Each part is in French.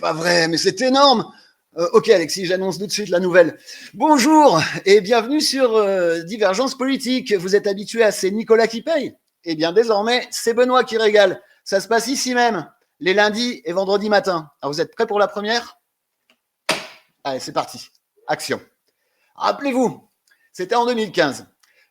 pas vrai, mais c'est énorme. Ok Alexis, j'annonce tout de suite la nouvelle. Bonjour et bienvenue sur Divergence Politique. Vous êtes habitué à c'est Nicolas qui paye? Eh bien désormais, c'est Benoît qui régale. Ça se passe ici même, les lundis et vendredis matin. Alors vous êtes prêts pour la première? Allez, c'est parti. Action. Rappelez-vous, c'était en 2015.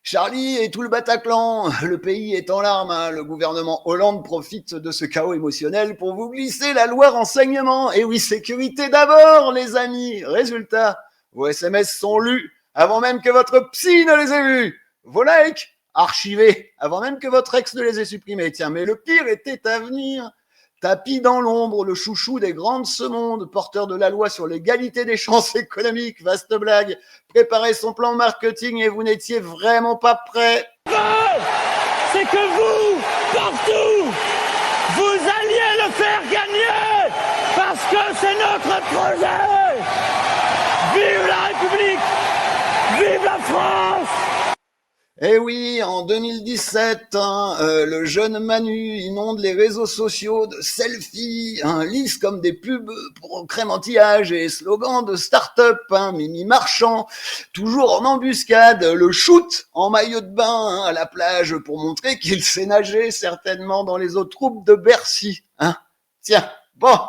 Charlie et tout le Bataclan, le pays est en larmes, hein. Le gouvernement Hollande profite de ce chaos émotionnel pour vous glisser la loi renseignement. Et oui, sécurité d'abord, les amis. Résultat, vos SMS sont lus avant même que votre psy ne les ait vus. Vos likes, archivés avant même que votre ex ne les ait supprimés. Tiens, mais le pire était à venir. Tapis dans l'ombre, le chouchou des grands de ce monde, porteur de la loi sur l'égalité des chances économiques, vaste blague, préparait son plan marketing et vous n'étiez vraiment pas prêt. C'est que vous, partout, vous alliez le faire gagner, parce que c'est notre projet. Vive la République, vive la France. Eh oui, en 2017, le jeune Manu inonde les réseaux sociaux de selfies, lisses comme des pubs pour crème anti-âge et slogans de start-up, Mimi Marchand, toujours en embuscade, le shoot en maillot de bain à la plage pour montrer qu'il sait nager certainement dans les eaux troubles de Bercy. Tiens. Bon,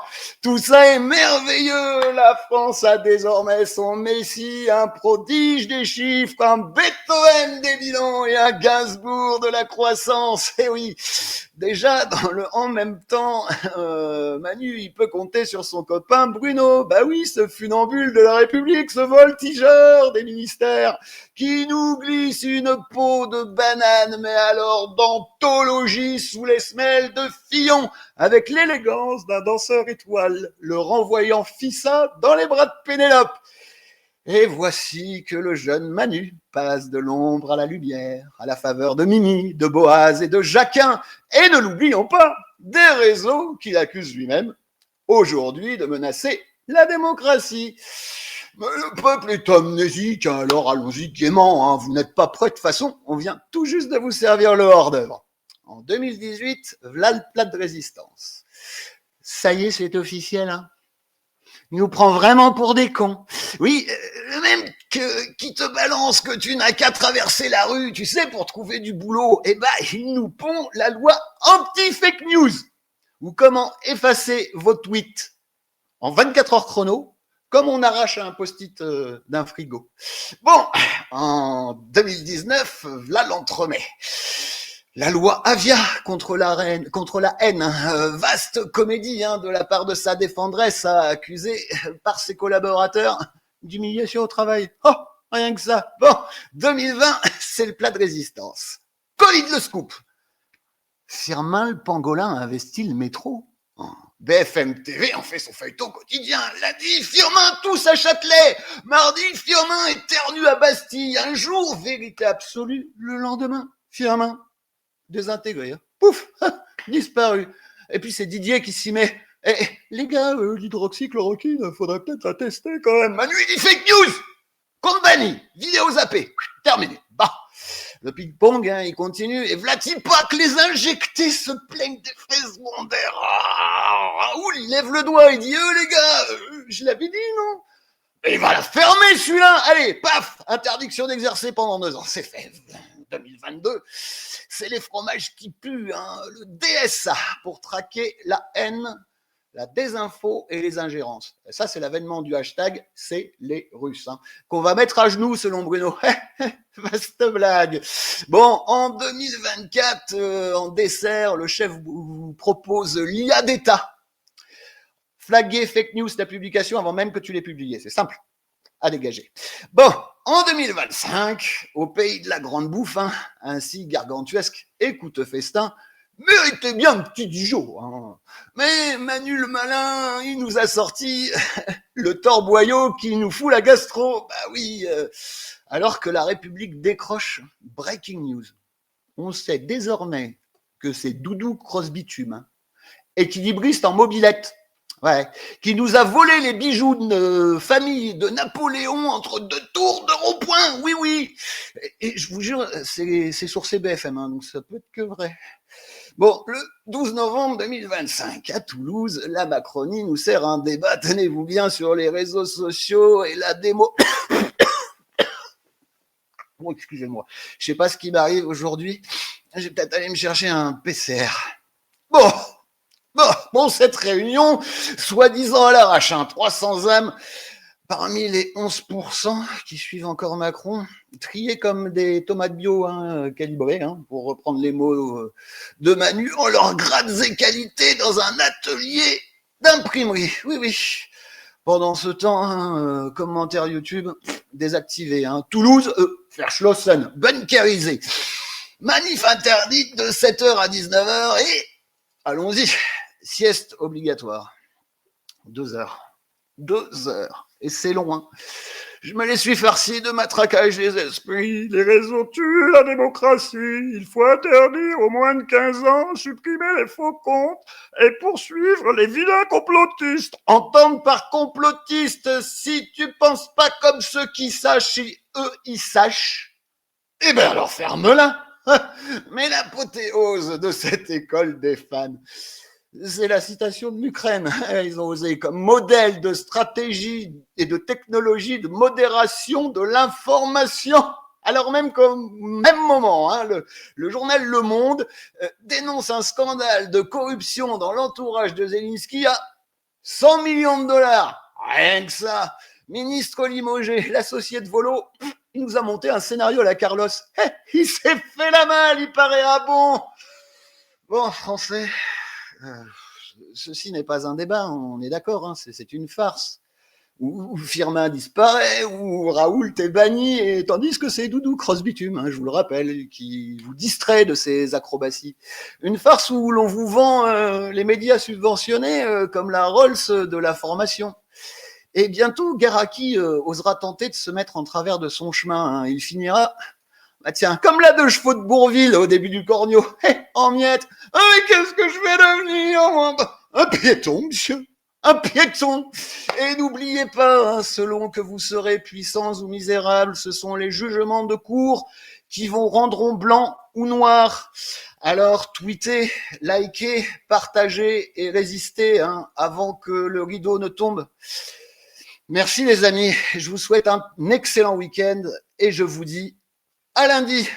tout ça est merveilleux. La France a désormais son Messi, un prodige des chiffres, un Beethoven des bilans et un Gainsbourg de la croissance. Eh oui, déjà dans le en même temps, Manu, il peut compter sur son copain Bruno. Bah oui, ce funambule de la République, ce voltigeur des ministères, qui nous glisse une peau de banane, mais alors d'anthologie sous les semelles de Fillon, avec l'élégance d'un danseur étoile, le renvoyant Fissa dans les bras de Pénélope. Et voici que le jeune Manu passe de l'ombre à la lumière, à la faveur de Mimi, de Boaz et de Jacquin, et ne l'oublions pas, des réseaux qu'il accuse lui-même, aujourd'hui, de menacer la démocratie. Mais le peuple est amnésique, alors allons-y gaiement, vous n'êtes pas prêts de toute façon, on vient tout juste de vous servir le hors-d'œuvre. En 2018, v'là le plat de résistance. Ça y est, c'est officiel, Il nous prend vraiment pour des cons. Oui, même qui te balance que tu n'as qu'à traverser la rue, tu sais, pour trouver du boulot, il nous pond la loi anti-fake news. Ou comment effacer vos tweets en 24 heures chrono, comme on arrache un post-it d'un frigo. Bon, en 2019, v'là l'entremet. La loi Avia contre la haine, vaste comédie de la part de sa défendresse, accusée par ses collaborateurs d'humiliation au travail. Oh, rien que ça. Bon, 2020, c'est le plat de résistance. Covid le scoop. Firmin le pangolin investit le métro. BFM TV en fait son feuilleton quotidien. Lundi, Firmin tous à Châtelet. Mardi, Firmin éternue à Bastille. Un jour, vérité absolue. Le lendemain, Firmin désintégré. Pouf, disparu. Et puis c'est Didier qui s'y met. Les gars, l'hydroxychloroquine, faudrait peut-être la tester quand même. Manu, il dit fake news. Compte banni. Vidéo zappée. Terminé. Bah. Le ping-pong, il continue. Et v'là-t-il pas que les injectés se plaignent d'effets secondaires? Raoul, il lève le doigt, il dit les gars, je l'avais dit, non? Et il va la fermer, celui-là. Allez, paf, interdiction d'exercer pendant 2 ans. C'est fait. 2022, c'est les fromages qui puent, le DSA, pour traquer la haine, la désinfo et les ingérences. Et ça, c'est l'avènement du hashtag, c'est les Russes, qu'on va mettre à genoux, selon Bruno. Vaste blague. Bon, en 2024, en dessert, le chef vous propose l'IA d'État. Flaguer fake news ta publication avant même que tu l'aies publié. C'est simple à dégager. Bon, en 2025, au pays de la grande bouffe, ainsi gargantuesque et coûteux festin, méritait bien un petit Dijon. Mais Manu le malin, il nous a sorti le torboyau qui nous fout la gastro. Bah oui, alors que la République décroche, breaking news. On sait désormais que c'est Doudou Cross-Bitume, équilibriste en mobilette, qui nous a volé les bijoux de famille de Napoléon entre 2 tours de rond-point. Oui. Et je vous jure, c'est sourcé BFM, donc ça peut être que vrai. Bon, le 12 novembre 2025, à Toulouse, la Macronie nous sert un débat, tenez-vous bien, sur les réseaux sociaux et la démo. Oh, excusez-moi, je sais pas ce qui m'arrive aujourd'hui. Je vais peut-être aller me chercher un PCR. Bon, cette réunion, soi-disant à l'arrache, 300 âmes parmi les 11% qui suivent encore Macron, triés comme des tomates bio calibrées, pour reprendre les mots de Manu, en leurs grades et qualités dans un atelier d'imprimerie. Oui. Pendant ce temps, commentaire YouTube désactivé. Toulouse, Verschlossen, bunkerisé. Manif interdite de 7h à 19h et allons-y, sieste obligatoire. 2 heures. 2 heures. Et c'est long. Je me les suis farcis de matraquage des esprits. Les réseaux tuent la démocratie. Il faut interdire aux moins de 15 ans, supprimer les faux comptes et poursuivre les vilains complotistes. Entendre par complotiste, si tu penses pas comme ceux qui sachent, si eux ils sachent, eh ben alors ferme-la. Mais l'apothéose de cette école des fans, c'est la citation de l'Ukraine. Ils ont osé comme modèle de stratégie et de technologie de modération de l'information. Alors même qu'au même moment, le journal Le Monde dénonce un scandale de corruption dans l'entourage de Zelensky à 100 millions de dollars. Rien que ça. Ministre limogé, l'associé de Volo, il nous a monté un scénario à la Carlos. Il s'est fait la malle, il paraît bon. Bon, français, ceci n'est pas un débat, on est d'accord, c'est une farce. Où Firmin disparaît, où Raoult est banni, et tandis que c'est Doudou Cross-Bitume, je vous le rappelle, qui vous distrait de ses acrobaties. Une farce où l'on vous vend les médias subventionnés comme la Rolls de la formation. Et bientôt, Garaki osera tenter de se mettre en travers de son chemin. Il finira, tiens, comme la 2 chevaux de Bourville au début du Cornio, en miettes. Ah, mais qu'est-ce que je vais devenir? Un piéton, monsieur. Un piéton. Et n'oubliez pas, selon que vous serez puissants ou misérables, ce sont les jugements de cour qui vous rendront blanc ou noir. Alors, tweetez, likez, partagez et résistez avant que le rideau ne tombe. Merci les amis, je vous souhaite un excellent week-end et je vous dis à lundi.